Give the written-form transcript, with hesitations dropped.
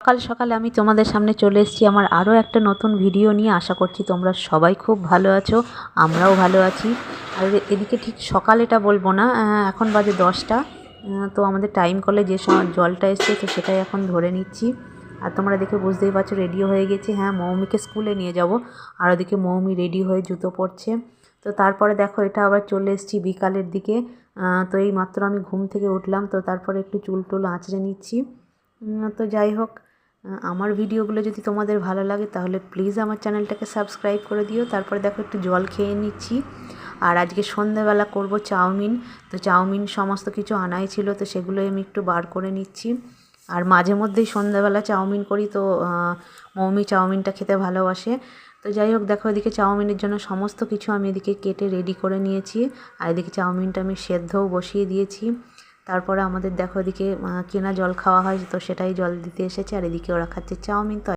সকাল সকাল আমি তোমাদের সামনে চলে এসেছি আমার আরও একটা নতুন ভিডিও নিয়ে। আশা করছি তোমরা সবাই খুব ভালো আছো, আমরাও ভালো আছি। আর এদিকে ঠিক সকাল এটা বলবো না, এখন বাজে 10টা। তো আমাদের টাইম কলে যে সময় জলটা এসছে তো সেটাই এখন ধরে নিচ্ছি। আর তোমরা দেখে বুঝতেই পারছো রেডিও হয়ে গেছি। হ্যাঁ, মৌমিকে স্কুলে নিয়ে যাব। আর ওদিকে মৌমি রেডি হয়ে জুতো পরছে। তো তারপরে দেখো এটা আবার চলে এসেছি বিকালের দিকে। তো এই মাত্র আমি ঘুম থেকে উঠলাম, তো তারপরে একটু চুল টুল আঁচড়ে নিচ্ছি। তো যাই হোক, আমার ভিডিওগুলো যদি তোমাদের ভালো লাগে তাহলে প্লিজ আমার চ্যানেলটাকে সাবস্ক্রাইব করে দিও। তারপরে দেখো একটু জল খেয়ে নিচ্ছি। আর আজকে সন্ধ্যাবেলা করব চাউমিন। তো চাউমিন সমস্ত কিছু আনাই ছিল, তো সেগুলোই আমি একটু বার করে নিচ্ছি। আর মাঝে মধ্যেই সন্ধ্যাবেলা চাউমিন করি, তো মৌমি চাউমিনটা খেতে ভালোবাসে। তো যাই হোক, দেখো এদিকে চাউমিনের জন্য সমস্ত কিছু আমি এদিকে কেটে রেডি করে নিয়েছি। আর এদিকে চাউমিনটা আমি সেদ্ধও বসিয়ে দিয়েছি। তারপরে আমাদের দেখো এদিকে কেনা জল খাওয়া হয়, তো সেটাই জল দিতে এসেছে। আর এদিকে ওরা খাচ্ছে চাউমিন। তো